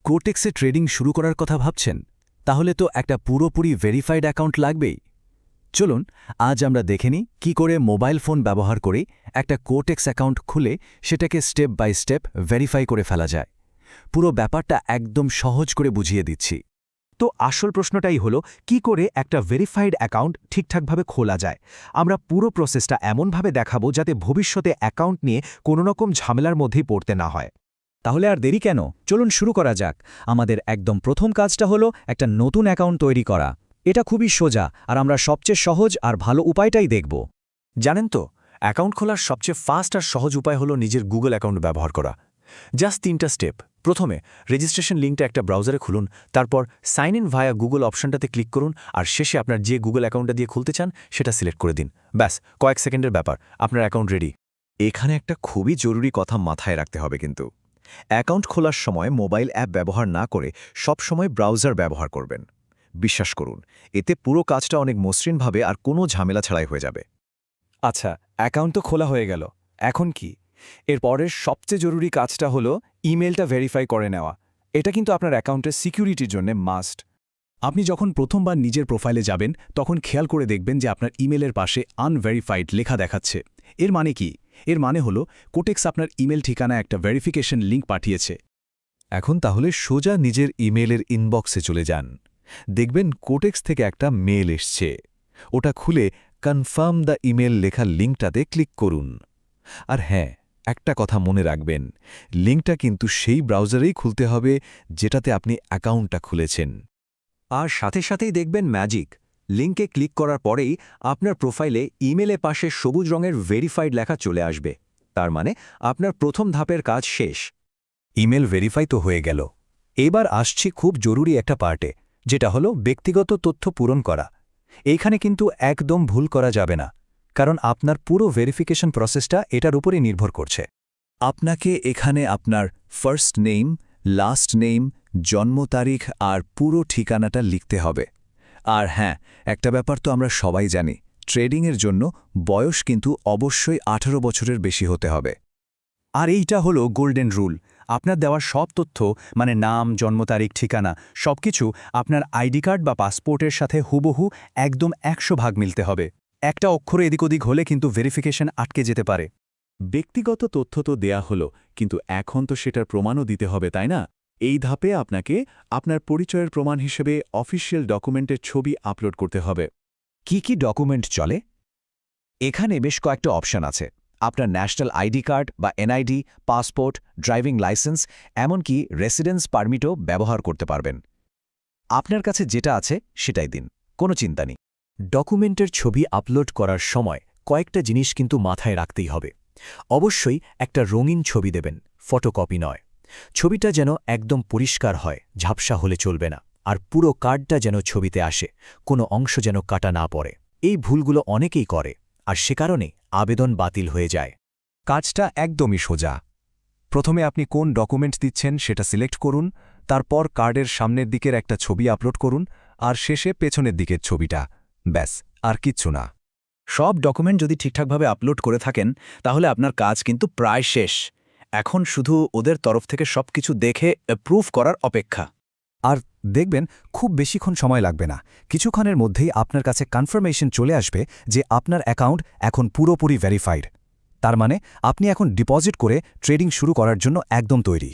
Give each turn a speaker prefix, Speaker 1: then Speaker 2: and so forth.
Speaker 1: কোটেক্সে trading শুরু করার কথা ভাবছেন তাহলে তো একটা পুরোপুরি ভেরিফাইড অ্যাকাউন্ট লাগবেই। চলুন আজ আমরা দেখে নিই কী করে মোবাইল ফোন ব্যবহার করে একটা কোটেক্স অ্যাকাউন্ট খুলে সেটাকে স্টেপ বাই স্টেপ ভেরিফাই করে ফেলা যায়। পুরো ব্যাপারটা একদম সহজ করে বুঝিয়ে দিচ্ছি।
Speaker 2: তো আসল প্রশ্নটাই হলো কি করে একটা ভেরিফাইড অ্যাকাউন্ট ঠিকঠাকভাবে খোলা যায়। আমরা পুরো প্রসেসটা এমনভাবে দেখাবো যাতে ভবিষ্যতে অ্যাকাউন্ট নিয়ে কোনো রকম ঝামেলার মধ্যেই পড়তে না হয়।
Speaker 3: তাহলে আর দেরি কেন, চলুন শুরু করা যাক। আমাদের একদম প্রথম কাজটা হলো একটা নতুন অ্যাকাউন্ট তৈরি করা। এটা খুবই সোজা, আর আমরা সবচেয়ে সহজ আর ভালো উপায়টাই দেখব।
Speaker 2: জানেন তো, অ্যাকাউন্ট খোলার সবচেয়ে ফাস্ট আর সহজ উপায় হলো নিজের গুগল অ্যাকাউন্ট ব্যবহার করা। জাস্ট 3টা স্টেপ। প্রথমে রেজিস্ট্রেশন লিঙ্কটা একটা ব্রাউজারে খুলুন, তারপর সাইন ইন ভায়া গুগল অপশনটাতে ক্লিক করুন, আর শেষে আপনার যে গুগল অ্যাকাউন্টটা দিয়ে খুলতে চান সেটা সিলেক্ট করে দিন। ব্যাস, কয়েক সেকেন্ডের ব্যাপার, আপনার অ্যাকাউন্ট রেডি।
Speaker 4: এখানে একটা খুবই জরুরি কথা মাথায় রাখতে হবে কিন্তু। অ্যাকাউন্ট খোলার সময় মোবাইল অ্যাপ ব্যবহার না করে সবসময় ব্রাউজার ব্যবহার করবেন। বিশ্বাস করুন, এতে পুরো কাজটা অনেক মসৃণভাবে আর কোনো ঝামেলা ছাড়াই হয়ে যাবে।
Speaker 5: আচ্ছা, অ্যাকাউন্ট তো খোলা হয়ে গেল, এখন কি? এর পরের সবচেয়ে জরুরি কাজটা হলো ইমেলটা ভেরিফাই করে নেওয়া। এটা কিন্তু আপনার অ্যাকাউন্টের সিকিউরিটির জন্য মাস্ট।
Speaker 1: আপনি যখন প্রথমবার নিজের প্রোফাইলে যাবেন তখন খেয়াল করে দেখবেন যে আপনার ইমেলের পাশে আনভেরিফাইড লেখা দেখাচ্ছে। এর মানে কি? এর মানে হলো কোটেক্স আপনার ইমেল ঠিকানায় একটা ভেরিফিকেশন লিঙ্ক পাঠিয়েছে।
Speaker 4: এখন তাহলে সোজা নিজের ইমেলের ইনবক্সে চলে যান। দেখবেন কোটেক্স থেকে একটা মেল এসছে। ওটা খুলে কনফার্ম দ্য ইমেল লেখা লিঙ্কটাতে ক্লিক করুন। আর হ্যাঁ, একটা কথা মনে রাখবেন, লিঙ্কটা কিন্তু সেই ব্রাউজারেই খুলতে হবে যেটাতে আপনি অ্যাকাউন্টটা খুলেছেন।
Speaker 2: আর সাথে সাথেই দেখবেন ম্যাজিক, লিঙ্কে ক্লিক করার পরেই আপনার প্রোফাইলে ইমেলে পাশে সবুজ রঙের ভেরিফাইড লেখা চলে আসবে। তার মানে আপনার প্রথম ধাপের কাজ শেষ।
Speaker 3: ইমেল ভেরিফাই তো হয়ে গেল। এবার আসছি খুব জরুরি একটা পার্টে, যেটা হলো ব্যক্তিগত তথ্য পূরণ করা। এইখানে কিন্তু একদম ভুল করা যাবে না, কারণ আপনার পুরো ভেরিফিকেশন প্রসেসটা এটার উপরই নির্ভর করছে।
Speaker 4: আপনাকে এখানে আপনার ফার্স্ট নেম, লাস্ট নেম, জন্ম তারিখ আর পুরো ঠিকানাটা লিখতে হবে। আর হ্যাঁ, একটা ব্যাপার তো আমরা সবাই জানি, ট্রেডিংয়ের জন্য বয়স কিন্তু অবশ্যই 18 বছরের বেশি হতে হবে।
Speaker 3: আর এইটা হলো গোল্ডেন রুল। আপনার দেওয়ার সব তথ্য, মানে নাম, জন্ম তারিখ, ঠিকানা, সবকিছু আপনার আইডি কার্ড বা পাসপোর্টের সাথে হুবহু একদম 100 ভাগ মিলতে হবে। একটা অক্ষরে এদিক ওদিক হলে কিন্তু ভেরিফিকেশন আটকে যেতে পারে।
Speaker 6: ব্যক্তিগত তথ্য তো দেয়া হলো, কিন্তু এখন তো সেটার প্রমাণও দিতে হবে, তাই না? এই ধাপে আপনাকে আপনার পরিচয়ের প্রমাণ হিসেবে অফিসিয়াল ডকুমেন্টের ছবি আপলোড করতে হবে।
Speaker 3: কি কি ডকুমেন্ট চলে? এখানে বেশ কয়েকটা অপশন আছে। আপনার ন্যাশনাল আইডি কার্ড বা এনআইডি, পাসপোর্ট, ড্রাইভিং লাইসেন্স, এমনকি রেসিডেন্স পারমিটও ব্যবহার করতে পারবেন। আপনার কাছে যেটা আছে সেটাই দিন, কোনো চিন্তা নেই। ডকুমেন্টের ছবি আপলোড করার সময় কয়েকটা জিনিস কিন্তু মাথায় রাখতেই হবে। অবশ্যই একটা রঙিন ছবি দেবেন, ফটোকপি নয়। ছবিটা যেন একদম পরিষ্কার হয়, ঝাপসা হলে চলবে না। আর পুরো কার্ডটা যেন ছবিতে আসে, কোনো অংশ যেন কাটা না পড়ে। এই ভুলগুলো অনেকেই করে, আর সে কারণে আবেদন বাতিল হয়ে যায়।
Speaker 2: কাজটা একদমই সোজা। প্রথমে আপনি কোন ডকুমেন্ট দিচ্ছেন সেটা সিলেক্ট করুন, তারপর কার্ডের সামনের দিকের একটা ছবি আপলোড করুন, আর শেষে পেছনের দিকের ছবিটা। ব্যাস, আর কিচ্ছু না।
Speaker 3: সব ডকুমেন্ট যদি ঠিকঠাকভাবে আপলোড করে থাকেন তাহলে আপনার কাজ কিন্তু প্রায় শেষ। এখন শুধু ওদের তরফ থেকে সবকিছু দেখে অ্যাপ্রুভ করার অপেক্ষা। আর দেখবেন খুব বেশিক্ষণ সময় লাগবে না, কিছুক্ষণের মধ্যেই আপনার কাছে কনফার্মেশন চলে আসবে যে আপনার অ্যাকাউন্ট এখন পুরোপুরি ভেরিফাইড। তার মানে আপনি এখন ডিপোজিট করে ট্রেডিং শুরু করার জন্য একদম তৈরি।